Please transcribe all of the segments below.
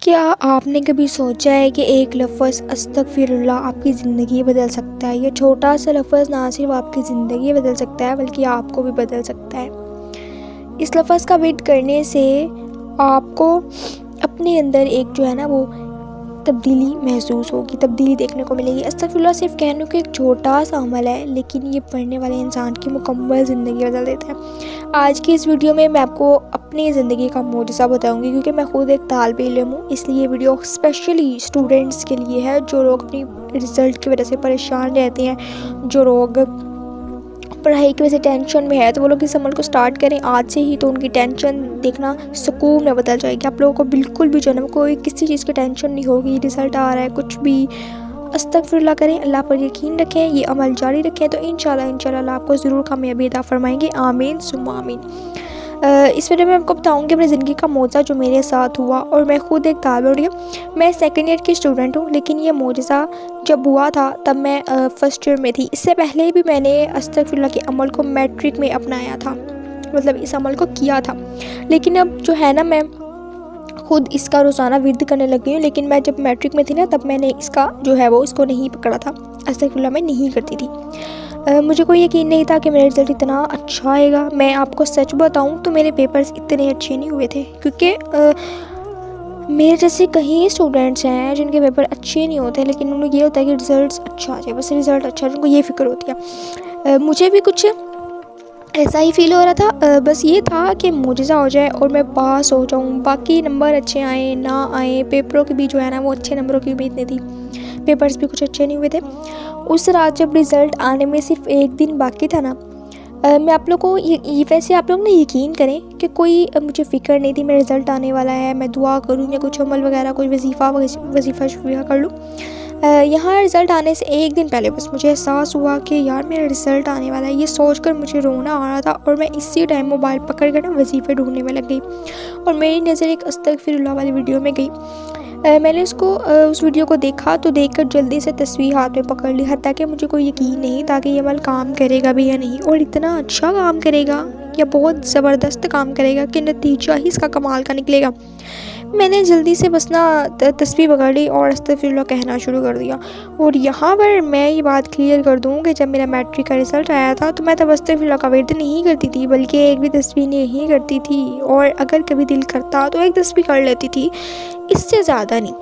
क्या आपने कभी सोचा है कि एक लफ्ज़ अस्तगफिरुल्लाह आपकी ज़िंदगी बदल सकता है? ये छोटा सा लफ्ज़ ना सिर्फ आपकी ज़िंदगी बदल सकता है बल्कि आपको भी बदल सकता है। इस लफ्ज़ का विर्द करने से आपको अपने अंदर एक जो है ना वो तब्दीली महसूस होगी, तब्दीली देखने को मिलेगी। अस्तगफिरुल्लाह सिर्फ कहने को एक छोटा सा अमल है, लेकिन ये पढ़ने वाले इंसान की मुकम्मल ज़िंदगी बदल देता है। आज की इस वीडियो में मैं आपको अपनी ज़िंदगी का मोजज़ा बताऊंगी, क्योंकि मैं खुद एक तालिब इल्म हूँ। इसलिए ये वीडियो स्पेशली स्टूडेंट्स के लिए है, जो लोग अपनी रिज़ल्ट की वजह से परेशान रहते हैं, जो लोग पढ़ाई की वजह से टेंशन में है। तो वो लोग इस अमल को स्टार्ट करें आज से ही, तो उनकी टेंशन देखना सुकून में बदल जाएगी। आप लोगों को बिल्कुल भी जो है ना कोई किसी चीज़ की टेंशन नहीं होगी। रिज़ल्ट आ रहा है, कुछ भी, अस्तगफिरुल्लाह करें, अल्लाह पर यकीन रखें, ये अमल जारी रखें, तो इंशाल्लाह आपको ज़रूर कामयाबी अता फरमाएंगे। आमीन सुम्मा आमीन। इस वीडियो में आपको बताऊंगी अपनी ज़िंदगी का मोजा जो मेरे साथ हुआ, और मैं खुद एक तालिब इल्म, मैं सेकंड ईयर की स्टूडेंट हूँ। लेकिन ये मोजा जब हुआ था तब मैं फर्स्ट ईयर में थी। इससे पहले भी मैंने अस्तगफिरुल्लाह के अमल को मैट्रिक में अपनाया था, मतलब इस अमल को किया था। लेकिन अब जो है ना मैं खुद इसका रोज़ाना विर्द करने लग गई हूँ। लेकिन मैं जब मैट्रिक में थी ना तब मैंने इसका जो है वो इसको नहीं पकड़ा था, अस्तगफिरुल्लाह मैं नहीं करती थी। मुझे कोई यकीन नहीं था कि मेरा रिज़ल्ट इतना अच्छा आएगा। मैं आपको सच बताऊं तो मेरे पेपर्स इतने अच्छे नहीं हुए थे, क्योंकि मेरे जैसे कई स्टूडेंट्स हैं जिनके पेपर अच्छे नहीं होते, लेकिन उन्हें ये होता है कि रिज़ल्ट अच्छा आ जाए, बस रिज़ल्ट अच्छा, उनको ये फ़िक्र होती है। मुझे भी कुछ ऐसा ही फील हो रहा था। बस ये था कि मुझे हो जाए और मैं पास हो जाऊँ, बाकी नंबर अच्छे आए ना आए, पेपरों की भी जो है ना वो अच्छे नंबरों की उम्मीद नहीं थी, पेपर्स भी कुछ अच्छे नहीं हुए थे। उस रात जब रिज़ल्ट आने में सिर्फ एक दिन बाकी था ना, मैं आप लोग को वैसे आप लोग ना यकीन करें कि कोई मुझे फ़िक्र नहीं थी मेरा रिज़ल्ट आने वाला है, मैं दुआ करूँ या कुछ अमल वगैरह कोई वजीफ़ा शुफिया कर लूँ। यहाँ रिज़ल्ट आने से एक दिन पहले बस मुझे एहसास हुआ कि यार मेरा रिज़ल्ट आने वाला है। ये सोचकर मुझे रोना आ रहा था, और मैं इसी टाइम मोबाइल पकड़ कर ना वजीफ़े ढूंढने में लग गई, और मेरी नज़र एक अस्तगफिरुल्लाह वाली वीडियो में गई। मैंने उस वीडियो को देखा तो देखकर जल्दी से तस्वीर हाथ में पकड़ ली, हत्ता कि मुझे कोई यकीन नहीं था कि ये अमल काम करेगा भी या नहीं, और इतना अच्छा काम करेगा या बहुत ज़बरदस्त काम करेगा कि नतीजा ही इसका कमाल का निकलेगा। मैंने जल्दी से बस ना तस्वीर पकड़ ली और अस्तगफिरुल्लाह कहना शुरू कर दिया। और यहाँ पर मैं ये बात क्लियर कर दूँ कि जब मेरा मैट्रिक का रिज़ल्ट आया था तो मैं तब अस्तगफिरुल्लाह का विर्द नहीं करती थी, बल्कि एक भी तस्वीर नहीं करती थी, और अगर कभी दिल करता तो एक तस्वीर कर लेती थी, इससे ज़्यादा नहीं।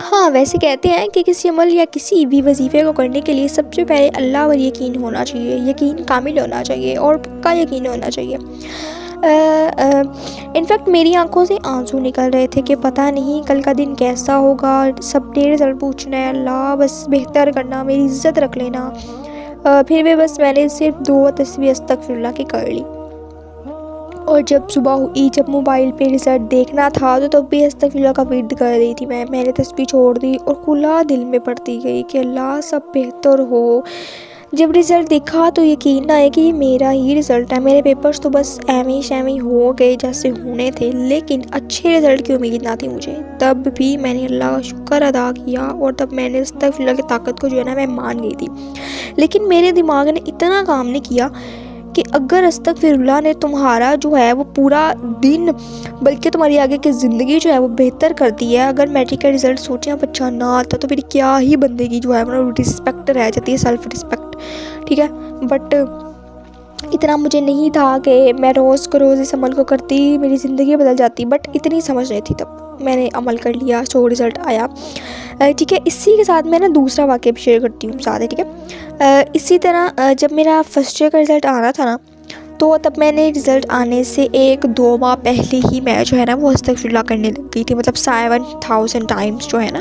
हाँ, वैसे कहते हैं कि किसी अमल या किसी भी वजीफ़े को करने के लिए सबसे पहले अल्लाह पर यकीन होना चाहिए, यकीन कामिल होना चाहिए और पक्का यकीन होना चाहिए। इनफैक्ट मेरी आंखों से आंसू निकल रहे थे कि पता नहीं कल का दिन कैसा होगा। सब ने रिज़ल्ट पूछना है, अल्लाह बस बेहतर करना, मेरी इज़्ज़त रख लेना। फिर भी बस मैंने सिर्फ 2 तस्वीर अस्तगफिरुल्लाह की कर ली। और जब सुबह हुई, जब मोबाइल पे रिज़ल्ट देखना था तो तब भी अस्तगफिरुल्लाह का विर्द कर रही थी मैंने तस्वीर छोड़ दी और खुला दिल में पढ़ती गई कि अल्लाह सब बेहतर हो। जब रिज़ल्ट देखा तो यकीन ना आया कि ये मेरा ही रिज़ल्ट है। मेरे पेपर्स तो बस एवं हो गए जैसे होने थे, लेकिन अच्छे रिज़ल्ट की उम्मीद ना थी मुझे। तब भी मैंने अल्लाह का शुक्र अदा किया, और तब मैंने अस्तगफिरुल्लाह की ताकत को जो है ना मैं मान गई थी। लेकिन मेरे दिमाग ने इतना काम नहीं किया कि अगर अस्तगफिरुल्लाह ने तुम्हारा जो है वो पूरा दिन, बल्कि तुम्हारी आगे की ज़िंदगी जो है वो बेहतर कर दी है। अगर मैट्रिक का रिज़ल्ट सोचें आप अच्छा ना आता तो फिर क्या ही बंदगी जो है मतलब रिस्पेक्ट रह जाती है, सेल्फ रिस्पेक्ट, ठीक है। बट इतना मुझे नहीं था कि मैं रोज़ को रोज़ इस अमल को करती मेरी ज़िंदगी बदल जाती, बट इतनी समझ नहीं थी तब। मैंने अमल कर लिया, सो रिज़ल्ट आया, ठीक है। इसी के साथ मैं ना दूसरा वाक़या भी शेयर करती हूँ साथ, ठीक है। इसी तरह जब मेरा फर्स्ट ईयर का रिज़ल्ट आना था ना, तो तब मैंने रिज़ल्ट आने से 1-2 माह पहले ही मैं जो है ना वो अस्तगफिरुल्लाह करने लग गई थी, मतलब 7000 टाइम्स जो है ना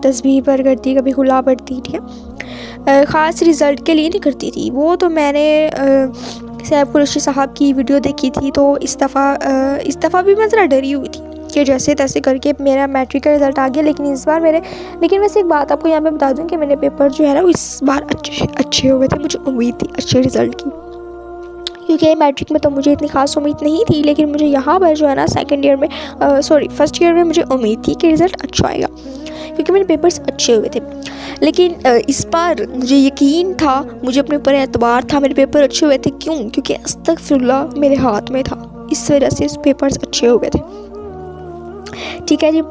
तस्बीह पर करती, कभी खुला पढ़ती, ठीक है। ख़ास रिज़ल्ट के लिए नहीं करती थी वो, तो मैंने सैफ कुरैशी साहब की वीडियो देखी थी, तो इस दफ़ा भी मैं ज़रा डरी हुई थी कि जैसे तैसे करके मेरा मैट्रिक का रिज़ल्ट आ गया। लेकिन वैसे एक बात आपको यहाँ पे बता दूँ कि मेरे पेपर जो है ना वो इस बार अच्छे हुए थे। मुझे उम्मीद थी अच्छे रिज़ल्ट की, क्योंकि मैट्रिक में तो मुझे इतनी खास उम्मीद नहीं थी, लेकिन मुझे यहाँ पर जो है ना फर्स्ट ईयर में मुझे उम्मीद थी कि रिज़ल्ट अच्छा आएगा, क्योंकि मेरे पेपर्स अच्छे हुए थे। लेकिन इस बार मुझे यकीन था, मुझे अपने ऊपर एतबार था, मेरे पेपर अच्छे हुए थे। क्यों? क्योंकि अस्तगफिरुल्लाह मेरे हाथ में था, इस वजह से पेपर्स अच्छे हुए थे। ठीक है जी।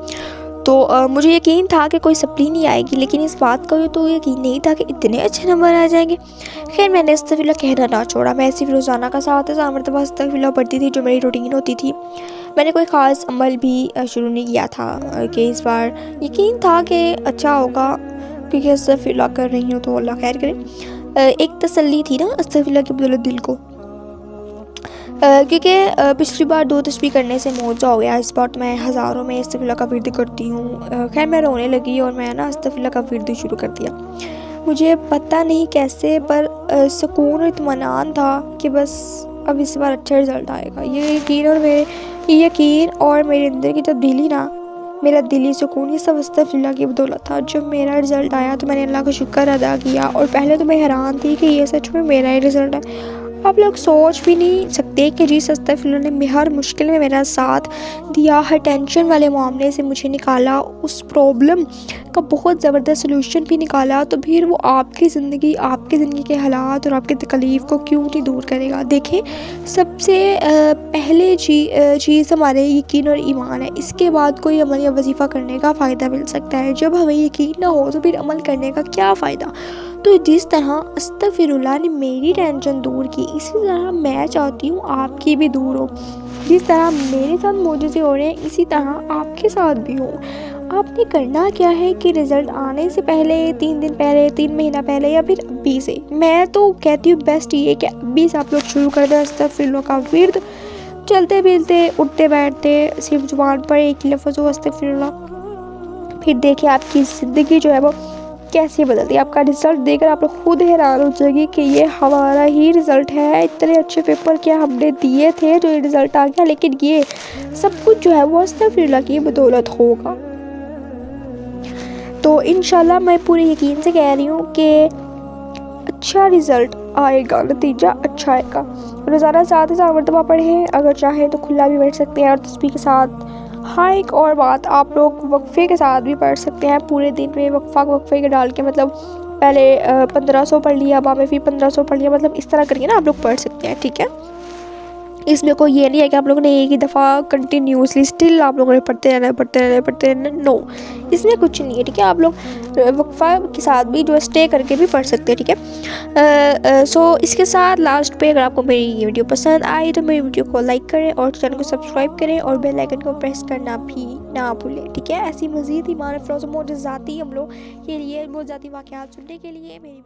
तो मुझे यकीन था कि कोई सप्ली नहीं आएगी, लेकिन इस बात का तो यकीन नहीं था कि इतने अच्छे नंबर आ जाएंगे। खैर मैंने अस्तगफिरुल्लाह कहना ना छोड़ा, मैं सिर्फ रोज़ाना का 7,000 मरतबा अस्तगफिरुल्लाह पढ़ती थी, जो मेरी रूटीन होती थी। मैंने कोई ख़ास अमल भी शुरू नहीं किया था कि इस बार यकीन था कि अच्छा होगा, क्योंकि अस्तगफिरुल्लाह कर रही हूँ तो अल्लाह खैर करे। एक तसल्ली थी ना अस्तगफिरुल्लाह की बदौलत दिल को, क्योंकि पिछली बार 2 तस्बीह करने से मौजा हो गया, इस बार तो मैं हज़ारों में अस्तगफिरुल्लाह का विर्द करती हूँ। खैर मैं रोने लगी और मैं ना अस्तगफिरुल्लाह का विर्द शुरू कर दिया। मुझे पता नहीं कैसे, पर सुकून और इत्मीनान था कि बस अब इस बार अच्छा रिज़ल्ट आएगा। ये यकीन और मेरे अंदर की तब्दीली ना, मेरा दिली सुकून, ये सब अस्तगफिरुल्लाह की बदौलत था। जब मेरा रिज़ल्ट आया तो मैंने अल्लाह का शुक्र अदा किया, और पहले तो मैं हैरान थी कि ये सच में मेरा ही रिज़ल्ट है। आप लोग सोच भी नहीं सकते कि जिस अस्तगफिरुल्लाह ने हर मुश्किल में मेरा साथ दिया, हर टेंशन वाले मामले से मुझे निकाला, उस प्रॉब्लम का बहुत ज़बरदस्त सलूशन भी निकाला, तो फिर वो आपकी ज़िंदगी के हालात और आपकी तकलीफ़ को क्यों नहीं दूर करेगा। देखें, सबसे पहले चीज़ हमारे यकीन और ईमान है, इसके बाद कोई अमल या वजीफ़ा करने का फ़ायदा मिल सकता है। जब हमें यकीन ना हो तो फिर अमल करने का क्या फ़ायदा। तो जिस तरह अस्तगफिरुल्लाह ने मेरी टेंशन दूर की, इसी तरह मैं चाहती हूँ आपकी भी दूर हो। जिस तरह मेरे साथ मोजज़े हो रहे हैं, इसी तरह आपके साथ भी हो। आपने करना क्या है कि रिज़ल्ट आने से पहले, 3 दिन पहले, 3 महीना पहले, या फिर अभी से, मैं तो कहती हूँ बेस्ट ये कि अभी से आप लोग शुरू कर दें अस्तगफिरुल्लाह का विर्द। चलते फिरते, उठते बैठते सिर्फ ज़ुबान पर एक लफ्ज़ हो अस्तगफिरुल्लाह, फिर देखिए आपकी ज़िंदगी जो है वो कैसे बदलती है। आपका रिज़ल्ट देखकर आप लोग खुद हैरान हो जाएगी कि ये हमारा ही रिज़ल्ट है। इतने अच्छे पेपर क्या हमने दिए थे जो ये रिज़ल्ट आ गया, लेकिन ये सब कुछ जो है वो अस्तगफिरुल्लाह की बदौलत होगा। तो इंशाल्लाह मैं पूरे यकीन से कह रही हूँ कि अच्छा रिज़ल्ट आएगा, नतीजा अच्छा आएगा। रोज़ाना 7,000 मरतबा पढ़ें, अगर चाहें तो खुला भी पढ़ सकते हैं और तस्बीह के साथ। हाँ, एक और बात, आप लोग वक्फ़े के साथ भी पढ़ सकते हैं। पूरे दिन में वक्फ़े के डाल के, मतलब पहले 1500 पढ़ लिया, बाद में फिर 1500 पढ़ लिया, मतलब इस तरह करके ना आप लोग पढ़ सकते हैं, ठीक है। इसमें कोई ये नहीं है कि आप लोगों ने एक ही दफ़ा कंटिन्यूसली स्टिल आप लोगों ने पढ़ते रहना, नो, इसमें कुछ नहीं है, ठीक है। आप लोग वक्फ़ा के साथ भी जो स्टे करके भी पढ़ सकते हैं, ठीक है। सो इसके साथ लास्ट पे, अगर आपको मेरी ये वीडियो पसंद आई तो मेरी वीडियो को लाइक करें और चैनल को सब्सक्राइब करें और बेल आइकन को प्रेस करना भी ना भूलें, ठीक है। ऐसी मज़ीद ईमान अफ़रोज़ मोजज़ाती हम लोग के लिए, मोजज़ाती वाक़यात सुनने के लिए मेरी